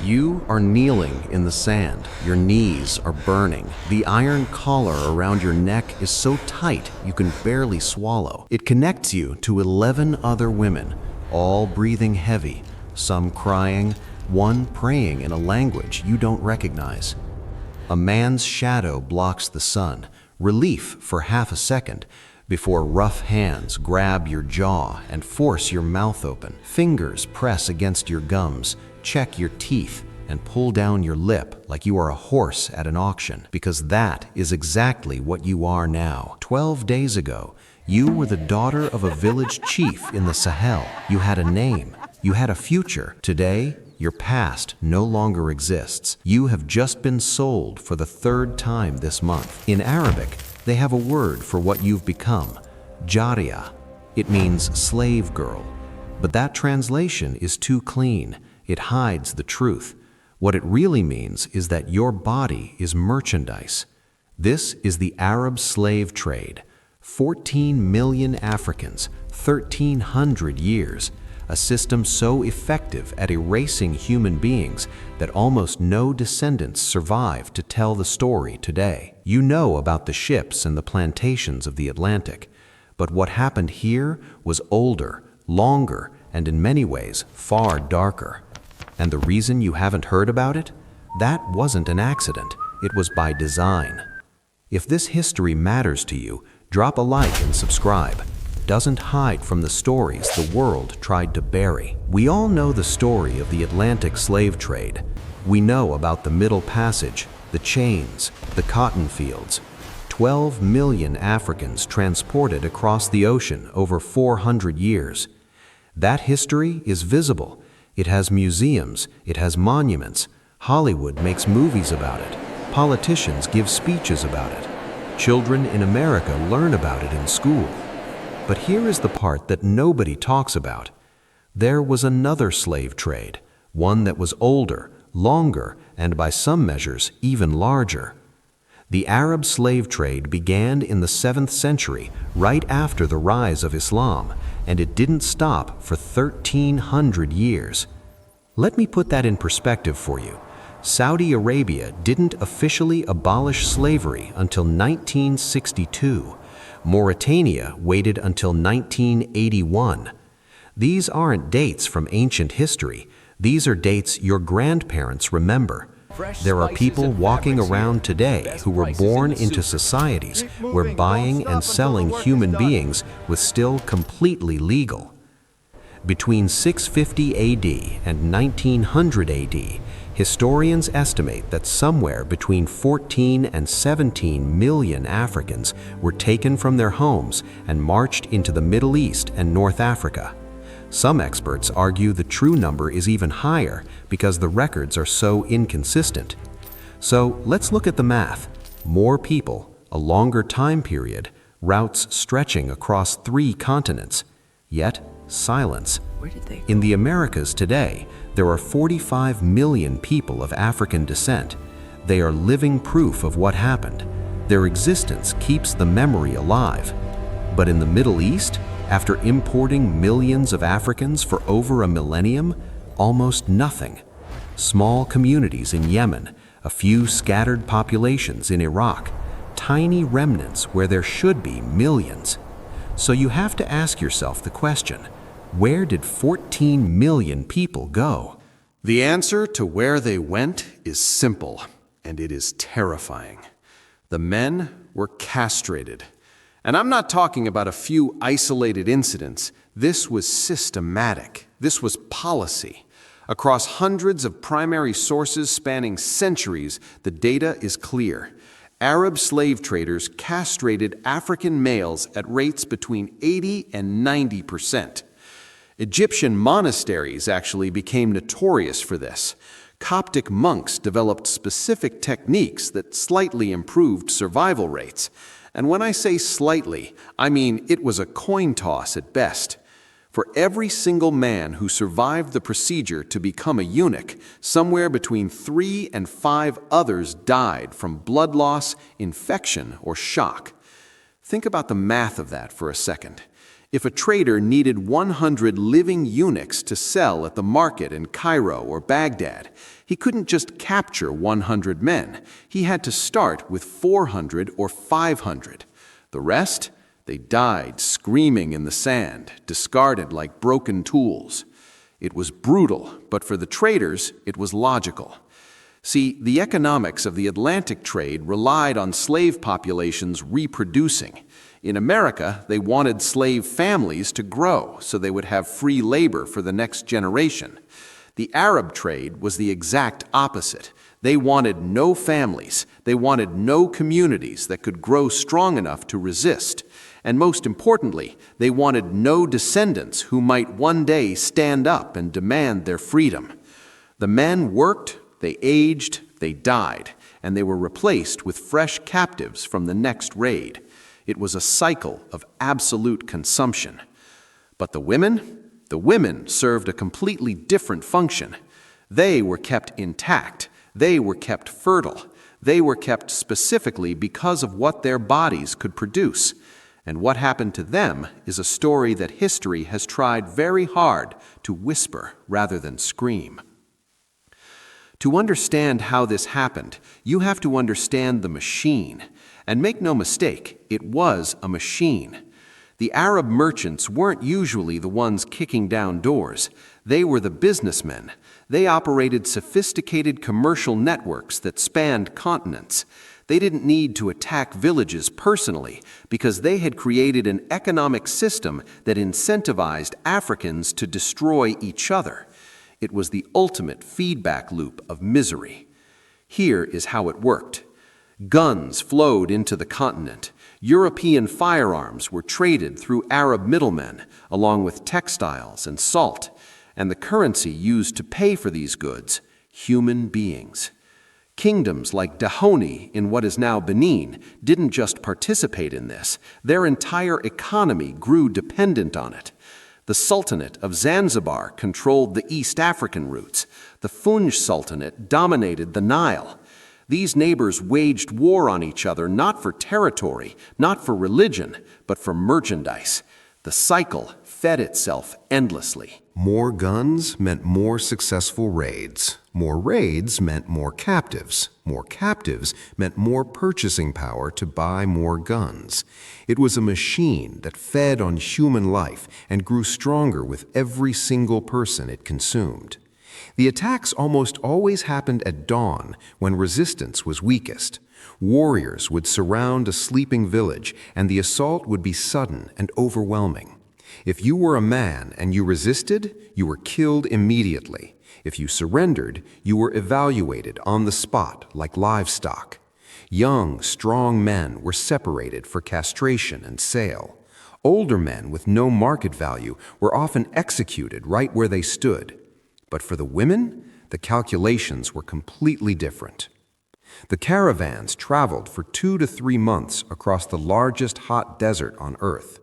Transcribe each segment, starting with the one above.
You are kneeling in the sand. Your knees are burning. The iron collar around your neck is so tight you can barely swallow. It connects you to 11 other women, all breathing heavy, some crying, one praying in a language you don't recognize. A man's shadow blocks the sun, relief for half a second, before rough hands grab your jaw and force your mouth open. Fingers press against your gums, check your teeth, and pull down your lip like you are a horse at an auction, because that is exactly what you are now. 12 days ago, you were the daughter of a village chief in the Sahel. You had a name. You had a future. Today, your past no longer exists. You have just been sold for the 3rd time this month. In Arabic, they have a word for what you've become, Jaria. It means slave girl. But that translation is too clean. It hides the truth. What it really means is that your body is merchandise. This is the Arab slave trade. 14 million Africans, 1,300 years. A system so effective at erasing human beings that almost no descendants survive to tell the story today. You know about the ships and the plantations of the Atlantic, but what happened here was older, longer, and in many ways far darker. And the reason you haven't heard about it? That wasn't an accident. It was by design. If this history matters to you, drop a like and subscribe. Doesn't hide from the stories the world tried to bury. We all know the story of the Atlantic slave trade. We know about the Middle Passage, the chains, the cotton fields. 12 million Africans transported across the ocean over 400 years. That history is visible. It has museums, it has monuments. Hollywood makes movies about it. Politicians give speeches about it. Children in America learn about it in school. But here is the part that nobody talks about. There was another slave trade, one that was older, longer, and by some measures, even larger. The Arab slave trade began in the 7th century, right after the rise of Islam, and it didn't stop for 1,300 years. Let me put that in perspective for you. Saudi Arabia didn't officially abolish slavery until 1962. Mauritania waited until 1981. These aren't dates from ancient history. These are dates your grandparents remember. There are people walking around today who were born into societies where buying and selling human beings was still completely legal. Between 650 AD and 1900 AD, historians estimate that somewhere between 14 and 17 million Africans were taken from their homes and marched into the Middle East and North Africa. Some experts argue the true number is even higher because the records are so inconsistent. So let's look at the math. More people, a longer time period, routes stretching across 3 continents. Yet, silence. In the Americas today, there are 45 million people of African descent. They are living proof of what happened. Their existence keeps the memory alive. But in the Middle East, after importing millions of Africans for over a millennium, almost nothing. Small communities in Yemen, a few scattered populations in Iraq, tiny remnants where there should be millions. So you have to ask yourself the question, where did 14 million people go? The answer to where they went is simple, and it is terrifying. The men were castrated. And I'm not talking about a few isolated incidents. This was systematic. This was policy. Across hundreds of primary sources spanning centuries, the data is clear. Arab slave traders castrated African males at rates between 80 and 90%. Egyptian monasteries actually became notorious for this. Coptic monks developed specific techniques that slightly improved survival rates. And when I say slightly, I mean it was a coin toss at best. For every single man who survived the procedure to become a eunuch, somewhere between 3 and 5 others died from blood loss, infection, or shock. Think about the math of that for a second. If a trader needed 100 living eunuchs to sell at the market in Cairo or Baghdad, he couldn't just capture 100 men. He had to start with 400 or 500. The rest? They died screaming in the sand, discarded like broken tools. It was brutal, but for the traders, it was logical. See, the economics of the Atlantic trade relied on slave populations reproducing. In America, they wanted slave families to grow so they would have free labor for the next generation. The Arab trade was the exact opposite. They wanted no families. They wanted no communities that could grow strong enough to resist. And most importantly, they wanted no descendants who might one day stand up and demand their freedom. The men worked, they aged, they died, and they were replaced with fresh captives from the next raid. It was a cycle of absolute consumption. But the women served a completely different function. They were kept intact. They were kept fertile. They were kept specifically because of what their bodies could produce. And what happened to them is a story that history has tried very hard to whisper rather than scream. To understand how this happened, you have to understand the machine. And make no mistake, it was a machine. The Arab merchants weren't usually the ones kicking down doors. They were the businessmen. They operated sophisticated commercial networks that spanned continents. They didn't need to attack villages personally because they had created an economic system that incentivized Africans to destroy each other. It was the ultimate feedback loop of misery. Here is how it worked. Guns flowed into the continent. European firearms were traded through Arab middlemen, along with textiles and salt, and the currency used to pay for these goods, human beings. Kingdoms like Dahomey in what is now Benin didn't just participate in this, their entire economy grew dependent on it. The Sultanate of Zanzibar controlled the East African routes. The Funj Sultanate dominated the Nile. These neighbors waged war on each other not for territory, not for religion, but for merchandise. The cycle fed itself endlessly. More guns meant more successful raids. More raids meant more captives. More captives meant more purchasing power to buy more guns. It was a machine that fed on human life and grew stronger with every single person it consumed. The attacks almost always happened at dawn when resistance was weakest. Warriors would surround a sleeping village, and the assault would be sudden and overwhelming. If you were a man and you resisted, you were killed immediately. If you surrendered, you were evaluated on the spot like livestock. Young, strong men were separated for castration and sale. Older men with no market value were often executed right where they stood. But for the women, the calculations were completely different. The caravans traveled for 2 to 3 months across the largest hot desert on Earth.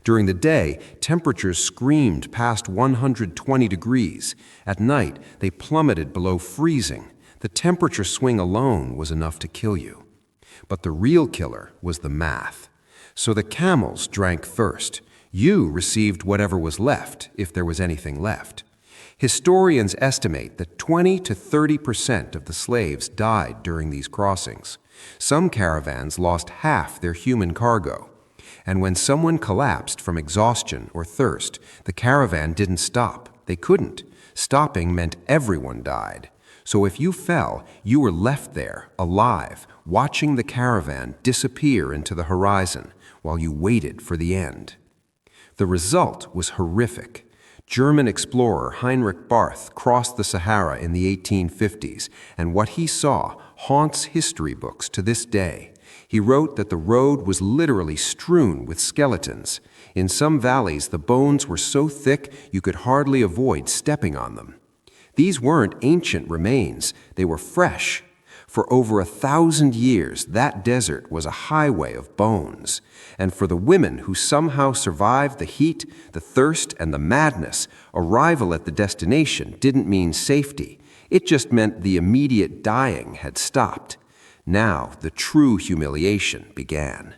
During the day, temperatures screamed past 120 degrees. At night, they plummeted below freezing. The temperature swing alone was enough to kill you. But the real killer was the math. So the camels drank first. You received whatever was left, if there was anything left. Historians estimate that 20 to 30% of the slaves died during these crossings. Some caravans lost half their human cargo. And when someone collapsed from exhaustion or thirst, the caravan didn't stop. They couldn't. Stopping meant everyone died. So if you fell, you were left there, alive, watching the caravan disappear into the horizon while you waited for the end. The result was horrific. German explorer Heinrich Barth crossed the Sahara in the 1850s, and what he saw haunts history books to this day. He wrote that the road was literally strewn with skeletons. In some valleys, the bones were so thick you could hardly avoid stepping on them. These weren't ancient remains, they were fresh. For over 1,000 years, that desert was a highway of bones. And for the women who somehow survived the heat, the thirst, and the madness, arrival at the destination didn't mean safety. It just meant the immediate dying had stopped. Now, the true humiliation began.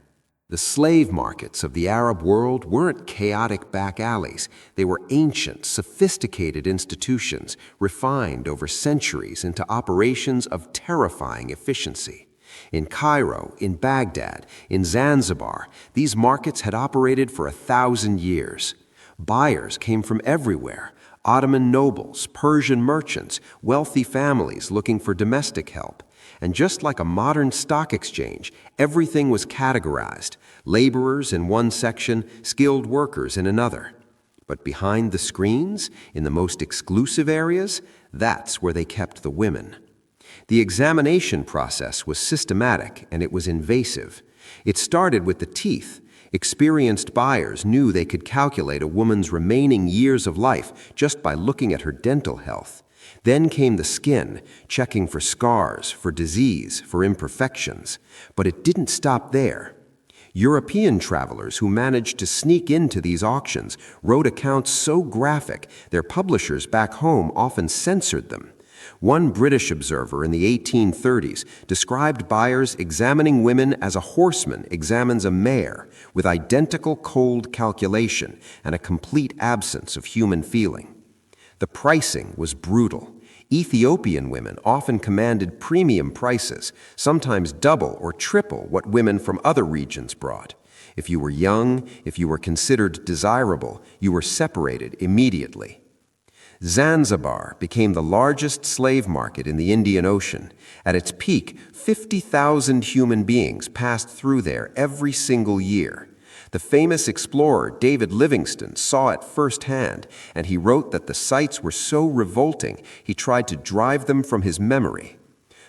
The slave markets of the Arab world weren't chaotic back alleys. They were ancient, sophisticated institutions, refined over centuries into operations of terrifying efficiency. In Cairo, in Baghdad, in Zanzibar, these markets had operated for 1,000 years. Buyers came from everywhere: Ottoman nobles, Persian merchants, wealthy families looking for domestic help. And just like a modern stock exchange, everything was categorized: laborers in one section, skilled workers in another. But behind the screens, in the most exclusive areas, that's where they kept the women. The examination process was systematic and it was invasive. It started with the teeth. Experienced buyers knew they could calculate a woman's remaining years of life just by looking at her dental health. Then came the skin, checking for scars, for disease, for imperfections. But it didn't stop there. European travelers who managed to sneak into these auctions wrote accounts so graphic their publishers back home often censored them. One British observer in the 1830s described buyers examining women as a horseman examines a mare, with identical cold calculation and a complete absence of human feeling. The pricing was brutal. Ethiopian women often commanded premium prices, sometimes double or triple what women from other regions brought. If you were young, if you were considered desirable, you were separated immediately. Zanzibar became the largest slave market in the Indian Ocean. At its peak, 50,000 human beings passed through there every single year. The famous explorer David Livingstone saw it firsthand, and he wrote that the sights were so revolting he tried to drive them from his memory.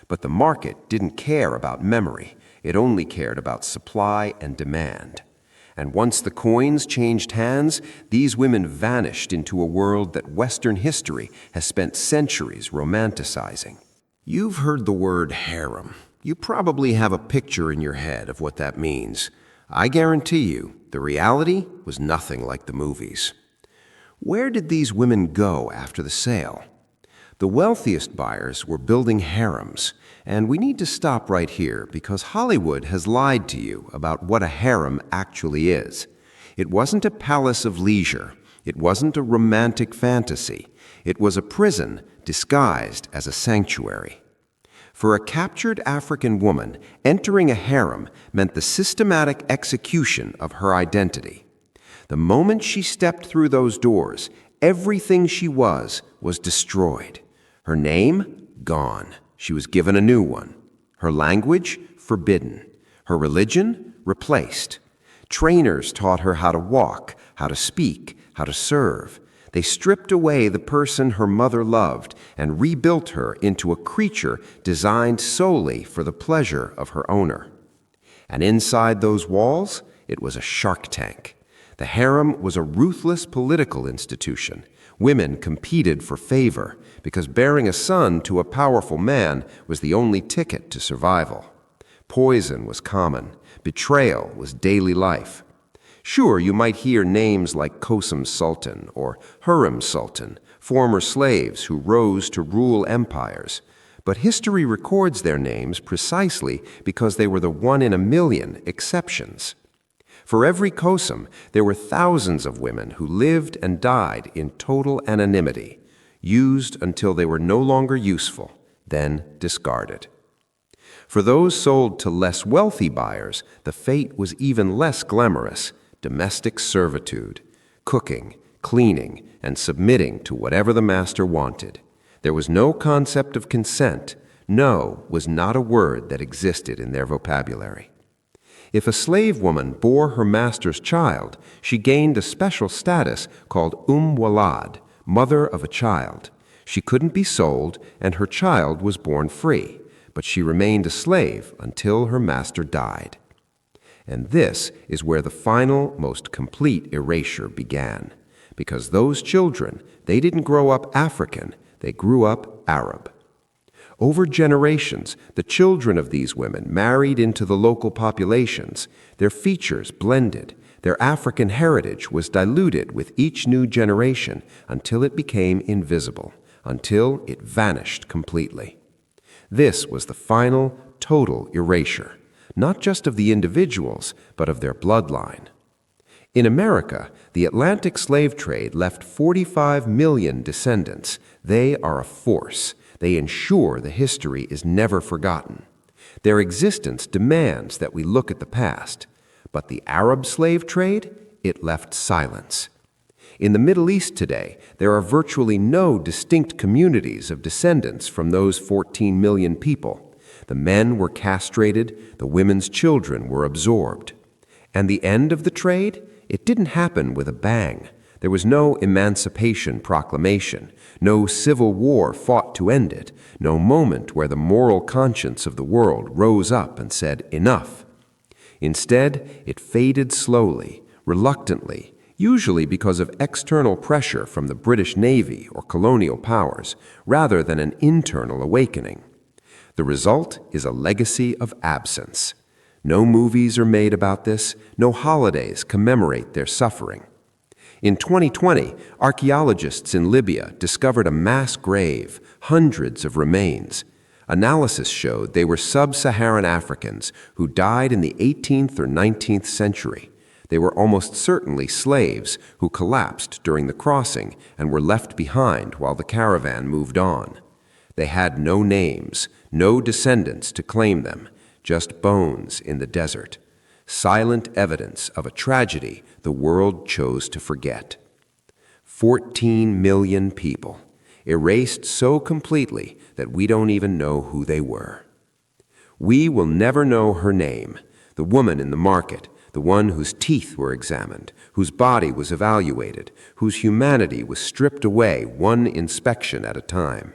But the market didn't care about memory. It only cared about supply and demand. And once the coins changed hands, these women vanished into a world that Western history has spent centuries romanticizing. You've heard the word harem. You probably have a picture in your head of what that means. I guarantee you, the reality was nothing like the movies. Where did these women go after the sale? The wealthiest buyers were building harems, and we need to stop right here because Hollywood has lied to you about what a harem actually is. It wasn't a palace of leisure. It wasn't a romantic fantasy. It was a prison disguised as a sanctuary. For a captured African woman, entering a harem meant the systematic execution of her identity. The moment she stepped through those doors, everything she was destroyed. Her name, gone. She was given a new one. Her language, forbidden. Her religion, replaced. Trainers taught her how to walk, how to speak, how to serve. They stripped away the person her mother loved and rebuilt her into a creature designed solely for the pleasure of her owner. And inside those walls, it was a shark tank. The harem was a ruthless political institution. Women competed for favor because bearing a son to a powerful man was the only ticket to survival. Poison was common. Betrayal was daily life. Sure, you might hear names like Kosum Sultan or Harem Sultan, former slaves who rose to rule empires. But history records their names precisely because they were the one-in-a-million exceptions. For every Kosum, there were thousands of women who lived and died in total anonymity, used until they were no longer useful, then discarded. For those sold to less wealthy buyers, the fate was even less glamorous: domestic servitude, cooking, cleaning, and submitting to whatever the master wanted. There was no concept of consent. No was not a word that existed in their vocabulary. If a slave woman bore her master's child, she gained a special status called Walad, mother of a child. She couldn't be sold, and her child was born free, but she remained a slave until her master died. And this is where the final, most complete erasure began, because those children, they didn't grow up African, they grew up Arab. Over generations, the children of these women married into the local populations. Their features blended. Their African heritage was diluted with each new generation until it became invisible, until it vanished completely. This was the final, total erasure. not just of the individuals, but of their bloodline. In America, the Atlantic slave trade left 45 million descendants. They are a force. They ensure the history is never forgotten. Their existence demands that we look at the past. But the Arab slave trade, it left silence. In the Middle East today, there are virtually no distinct communities of descendants from those 14 million people. The men were castrated, the women's children were absorbed. And the end of the trade? It didn't happen with a bang. There was no Emancipation Proclamation, no civil war fought to end it, no moment where the moral conscience of the world rose up and said, "Enough." Instead, it faded slowly, reluctantly, usually because of external pressure from the British Navy or colonial powers, rather than an internal awakening. The result is a legacy of absence. No movies are made about this, no holidays commemorate their suffering. In 2020, archaeologists in Libya discovered a mass grave, hundreds of remains. Analysis showed they were Sub-Saharan Africans who died in the 18th or 19th century. They were almost certainly slaves who collapsed during the crossing and were left behind while the caravan moved on. They had no names, no descendants to claim them, just bones in the desert, silent evidence of a tragedy the world chose to forget. 14 million people, erased so completely that we don't even know who they were. We will never know her name, the woman in the market, the one whose teeth were examined, whose body was evaluated, whose humanity was stripped away one inspection at a time.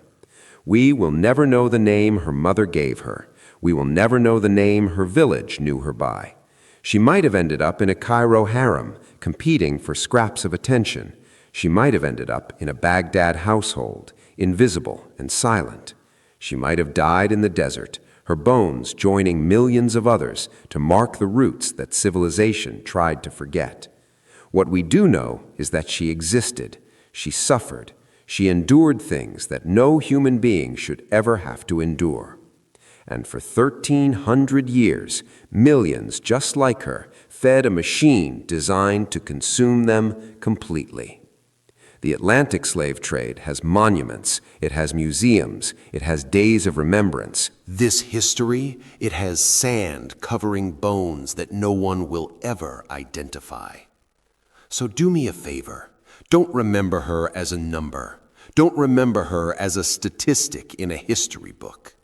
We will never know the name her mother gave her. We will never know the name her village knew her by. She might have ended up in a Cairo harem, competing for scraps of attention. She might have ended up in a Baghdad household, invisible and silent. She might have died in the desert, her bones joining millions of others to mark the roots that civilization tried to forget. What we do know is that she existed, she suffered, she endured things that no human being should ever have to endure. And for 1,300 years, millions just like her fed a machine designed to consume them completely. The Atlantic slave trade has monuments, it has museums, it has days of remembrance. This history, it has sand covering bones that no one will ever identify. So do me a favor. Don't remember her as a number. Don't remember her as a statistic in a history book.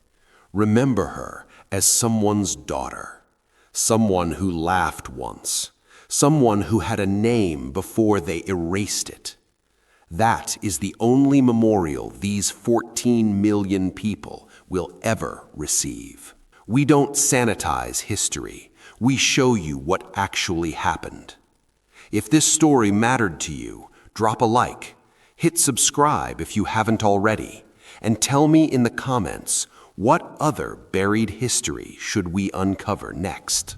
Remember her as someone's daughter, someone who laughed once, someone who had a name before they erased it. That is the only memorial these 14 million people will ever receive. We don't sanitize history. We show you what actually happened. If this story mattered to you, drop a like, hit subscribe if you haven't already, and tell me in the comments, what other buried history should we uncover next?